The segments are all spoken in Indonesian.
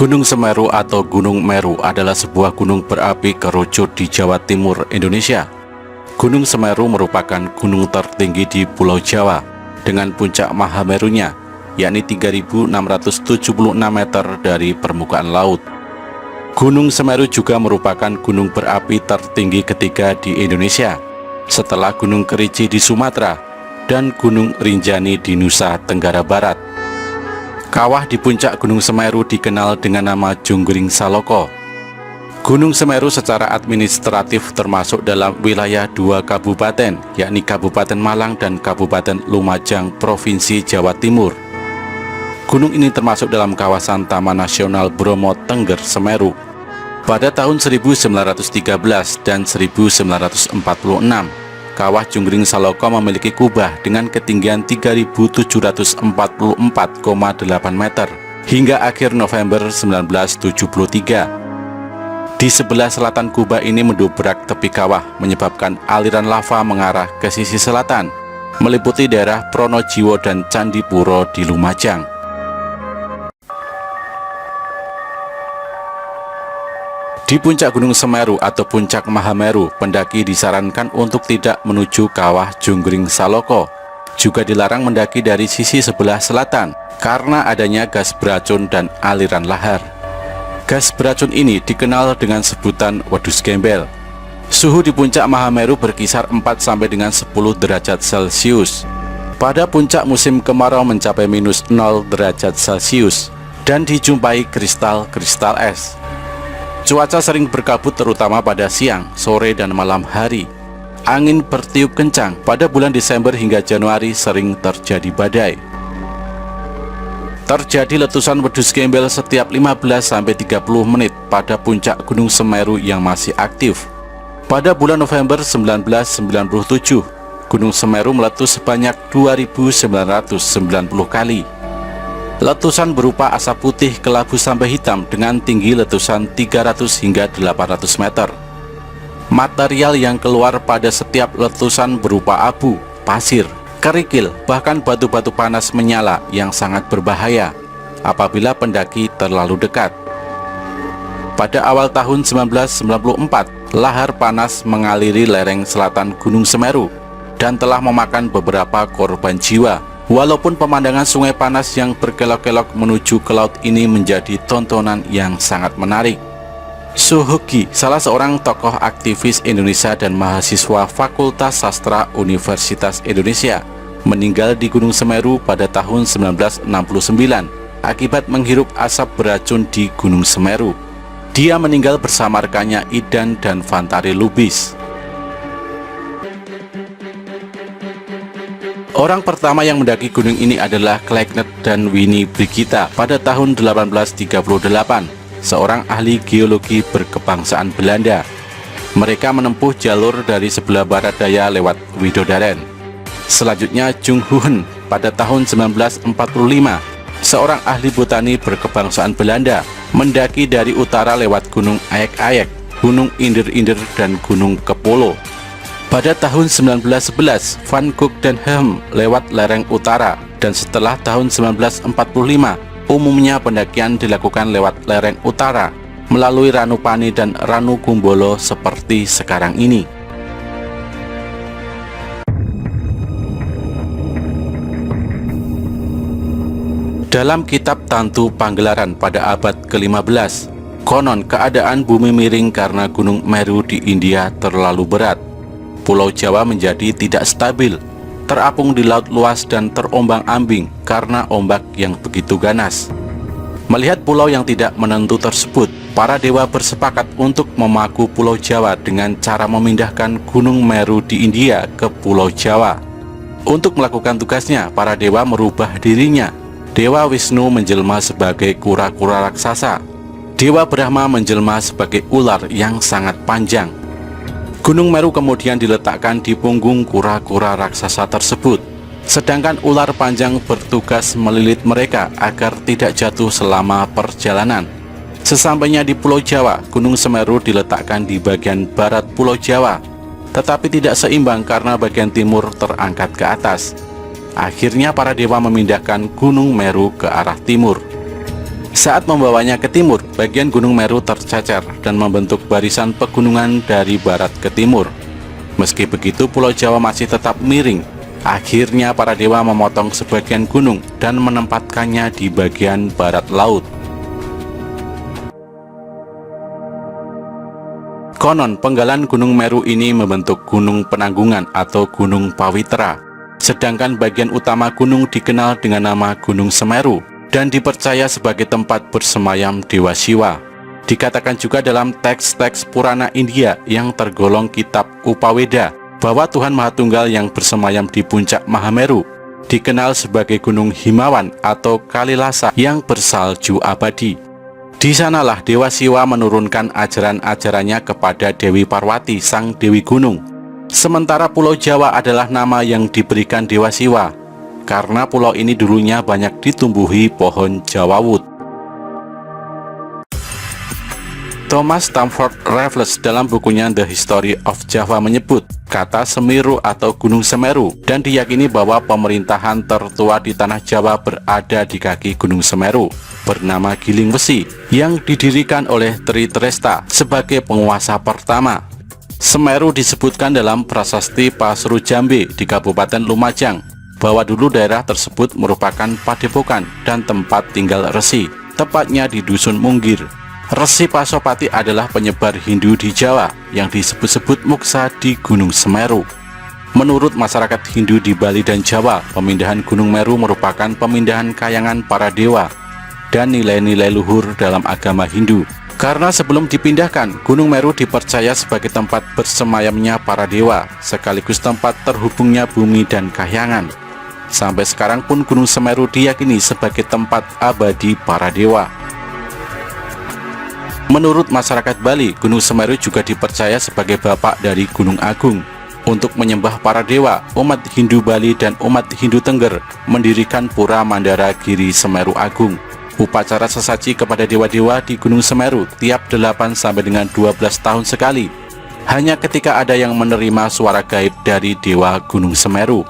Gunung Semeru atau Gunung Meru adalah sebuah gunung berapi kerucut di Jawa Timur, Indonesia. Gunung Semeru merupakan gunung tertinggi di Pulau Jawa dengan puncak Mahamerunya, yakni 3.676 meter dari permukaan laut. Gunung Semeru juga merupakan gunung berapi tertinggi ketiga di Indonesia, setelah Gunung Kerinci di Sumatera dan Gunung Rinjani di Nusa Tenggara Barat. Kawah di puncak Gunung Semeru dikenal dengan nama Junggring Saloko. Gunung Semeru secara administratif termasuk dalam wilayah dua kabupaten, yakni Kabupaten Malang dan Kabupaten Lumajang, Provinsi Jawa Timur. Gunung ini termasuk dalam kawasan Taman Nasional Bromo Tengger Semeru. Pada tahun 1913 dan 1946, Kawah Junggring Saloko memiliki kubah dengan ketinggian 3.744,8 meter hingga akhir November 1973. Di sebelah selatan kubah ini mendobrak tepi kawah, menyebabkan aliran lava mengarah ke sisi selatan, meliputi daerah Pronojiwo dan Candipuro di Lumajang. Di puncak Gunung Semeru atau puncak Mahameru, pendaki disarankan untuk tidak menuju kawah Junggring Saloko. Juga dilarang mendaki dari sisi sebelah selatan karena adanya gas beracun dan aliran lahar. Gas beracun ini dikenal dengan sebutan wedus gembel. Suhu di puncak Mahameru berkisar 4 sampai dengan 10 derajat Celcius. Pada puncak musim kemarau mencapai minus 0 derajat Celcius dan dijumpai kristal-kristal es. Cuaca sering berkabut terutama pada siang, sore, dan malam hari. Angin bertiup kencang. Pada bulan Desember hingga Januari sering terjadi badai. Terjadi letusan wedus gembel setiap 15-30 menit pada puncak Gunung Semeru yang masih aktif. Pada bulan November 1997, Gunung Semeru meletus sebanyak 2.990 kali. Letusan berupa asap putih, kelabu sampai hitam dengan tinggi letusan 300 hingga 800 meter. Material yang keluar pada setiap letusan berupa abu, pasir, kerikil, bahkan batu-batu panas menyala yang sangat berbahaya apabila pendaki terlalu dekat. Pada awal tahun 1994, lahar panas mengaliri lereng selatan Gunung Semeru dan telah memakan beberapa korban jiwa. Walaupun pemandangan sungai panas yang berkelok-kelok menuju ke laut ini menjadi tontonan yang sangat menarik. Suhoki, salah seorang tokoh aktivis Indonesia dan mahasiswa Fakultas Sastra Universitas Indonesia, meninggal di Gunung Semeru pada tahun 1969 akibat menghirup asap beracun di Gunung Semeru. Dia meninggal bersama rekannya Idan dan Fantari Lubis. Orang pertama yang mendaki gunung ini adalah Kleckner dan Winnie Brigita pada tahun 1838, seorang ahli geologi berkebangsaan Belanda. Mereka menempuh jalur dari sebelah barat daya lewat Widodaren. Selanjutnya Jung Hoon pada tahun 1945, seorang ahli botani berkebangsaan Belanda, mendaki dari utara lewat Gunung Ayek-Ayek, Gunung Inder-Inder, dan Gunung Kepolo. Pada tahun 1911, Van Gogh dan Helm lewat lereng utara, dan setelah tahun 1945, umumnya pendakian dilakukan lewat lereng utara, melalui Ranupani dan Ranukumbolo seperti sekarang ini. Dalam kitab Tantu Panggelaran pada abad ke-15, konon keadaan bumi miring karena Gunung Meru di India terlalu berat. Pulau Jawa menjadi tidak stabil, terapung di laut luas dan terombang-ambing karena ombak yang begitu ganas. Melihat pulau yang tidak menentu tersebut, para dewa bersepakat untuk memaku Pulau Jawa dengan cara memindahkan Gunung Meru di India ke Pulau Jawa. Untuk melakukan tugasnya, para dewa merubah dirinya. Dewa Wisnu menjelma sebagai kura-kura raksasa. Dewa Brahma menjelma sebagai ular yang sangat panjang. Gunung Meru kemudian diletakkan di punggung kura-kura raksasa tersebut, sedangkan ular panjang bertugas melilit mereka agar tidak jatuh selama perjalanan. Sesampainya di Pulau Jawa, Gunung Semeru diletakkan di bagian barat Pulau Jawa, tetapi tidak seimbang karena bagian timur terangkat ke atas. Akhirnya para dewa memindahkan Gunung Meru ke arah timur. Saat membawanya ke timur, bagian Gunung Meru tercecer dan membentuk barisan pegunungan dari barat ke timur. Meski begitu, Pulau Jawa masih tetap miring. Akhirnya para dewa memotong sebagian gunung dan menempatkannya di bagian barat laut. Konon, penggalan Gunung Meru ini membentuk Gunung Penanggungan atau Gunung Pawitra. Sedangkan bagian utama gunung dikenal dengan nama Gunung Semeru dan dipercaya sebagai tempat bersemayam Dewa Siwa. Dikatakan juga dalam teks-teks Purana India yang tergolong kitab Upaweda bahwa Tuhan Mahatunggal yang bersemayam di puncak Mahameru dikenal sebagai Gunung Himawan atau Kalilasa yang bersalju abadi. Di sanalah Dewa Siwa menurunkan ajaran-ajarannya kepada Dewi Parwati, sang Dewi Gunung. Sementara Pulau Jawa adalah nama yang diberikan Dewa Siwa karena pulau ini dulunya banyak ditumbuhi pohon jawawut. Thomas Stamford Raffles dalam bukunya The History of Java menyebut kata Semeru atau Gunung Semeru dan diyakini bahwa pemerintahan tertua di tanah Jawa berada di kaki Gunung Semeru bernama Giling Wesi yang didirikan oleh Tri Tresta sebagai penguasa pertama. Semeru disebutkan dalam prasasti Pasru Jambe di Kabupaten Lumajang bahwa dulu daerah tersebut merupakan padepokan dan tempat tinggal resi, tepatnya di Dusun Munggir. Resi Pasopati adalah penyebar Hindu di Jawa yang disebut-sebut Muksa di Gunung Semeru. Menurut masyarakat Hindu di Bali dan Jawa, pemindahan Gunung Meru merupakan pemindahan kayangan para dewa dan nilai-nilai luhur dalam agama Hindu. Karena sebelum dipindahkan, Gunung Meru dipercaya sebagai tempat bersemayamnya para dewa, sekaligus tempat terhubungnya bumi dan kahyangan. Sampai sekarang pun Gunung Semeru diyakini sebagai tempat abadi para dewa. Menurut masyarakat Bali, Gunung Semeru juga dipercaya sebagai bapak dari Gunung Agung. Untuk menyembah para dewa, umat Hindu Bali dan umat Hindu Tengger mendirikan Pura Mandara Giri Semeru Agung. Upacara sesaji kepada dewa-dewa di Gunung Semeru tiap 8 sampai dengan 12 tahun sekali. Hanya ketika ada yang menerima suara gaib dari dewa Gunung Semeru.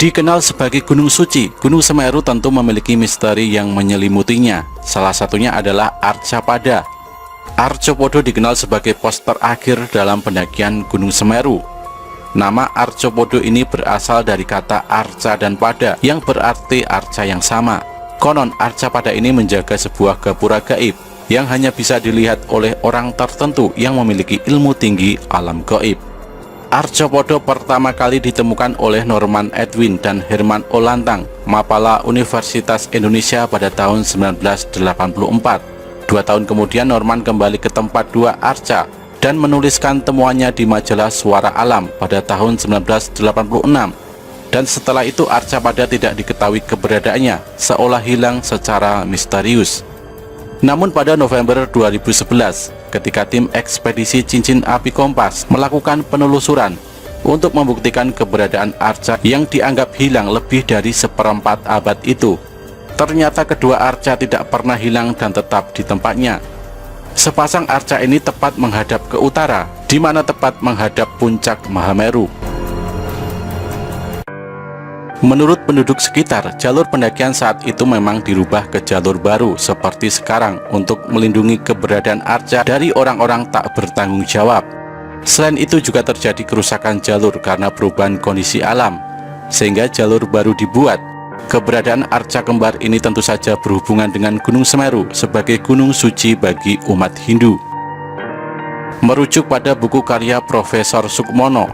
Dikenal sebagai Gunung Suci, Gunung Semeru tentu memiliki misteri yang menyelimutinya. Salah satunya adalah Arcapada. Arcopodo dikenal sebagai pos terakhir dalam pendakian Gunung Semeru. Nama Arcopodo ini berasal dari kata arca dan pada yang berarti arca yang sama. Konon Arcapada ini menjaga sebuah gapura gaib yang hanya bisa dilihat oleh orang tertentu yang memiliki ilmu tinggi alam gaib. Arcopodo pertama kali ditemukan oleh Norman Edwin dan Herman Olantang, Mapala Universitas Indonesia pada tahun 1984. 2 tahun kemudian Norman kembali ke tempat dua arca dan menuliskan temuannya di majalah Suara Alam pada tahun 1986. Dan setelah itu Arcapada tidak diketahui keberadaannya, seolah hilang secara misterius. Namun pada November 2011, ketika tim ekspedisi Cincin Api Kompas melakukan penelusuran untuk membuktikan keberadaan arca yang dianggap hilang lebih dari 1/4 abad itu, ternyata kedua arca tidak pernah hilang dan tetap di tempatnya. Sepasang arca ini tepat menghadap ke utara, di mana tepat menghadap puncak Mahameru. Menurut penduduk sekitar, jalur pendakian saat itu memang dirubah ke jalur baru seperti sekarang untuk melindungi keberadaan arca dari orang-orang tak bertanggung jawab. Selain itu juga terjadi kerusakan jalur karena perubahan kondisi alam, sehingga jalur baru dibuat. Keberadaan arca kembar ini tentu saja berhubungan dengan Gunung Semeru sebagai gunung suci bagi umat Hindu. Merujuk pada buku karya Profesor Sukmono,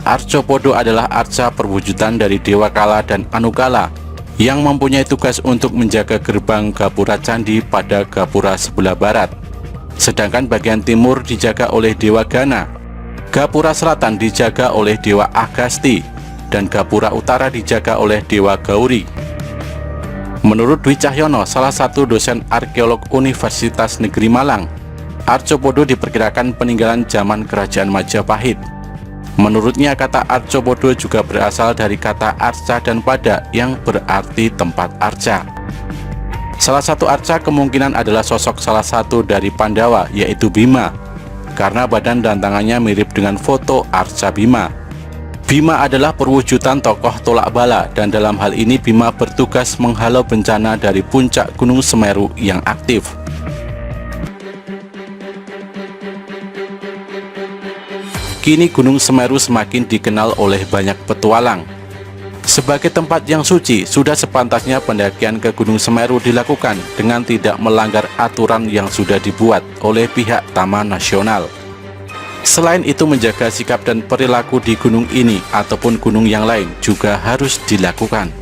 Arcopodo adalah arca perwujudan dari Dewa Kala dan Anukala yang mempunyai tugas untuk menjaga gerbang gapura candi pada gapura sebelah barat. Sedangkan bagian timur dijaga oleh Dewa Gana, gapura selatan dijaga oleh Dewa Agasti, dan gapura utara dijaga oleh Dewa Gauri. Menurut Dwi Cahyono, salah satu dosen arkeolog Universitas Negeri Malang, Arcopodo diperkirakan peninggalan zaman Kerajaan Majapahit. Menurutnya kata Arcopodo juga berasal dari kata arca dan pada yang berarti tempat arca. Salah satu arca kemungkinan adalah sosok salah satu dari Pandawa, yaitu Bima, karena badan dan tangannya mirip dengan foto arca Bima. Bima adalah perwujudan tokoh tolak bala, dan dalam hal ini Bima bertugas menghalau bencana dari puncak Gunung Semeru yang aktif. Kini Gunung Semeru semakin dikenal oleh banyak petualang. Sebagai tempat yang suci, sudah sepantasnya pendakian ke Gunung Semeru dilakukan dengan tidak melanggar aturan yang sudah dibuat oleh pihak Taman Nasional. Selain itu, menjaga sikap dan perilaku di gunung ini ataupun gunung yang lain juga harus dilakukan.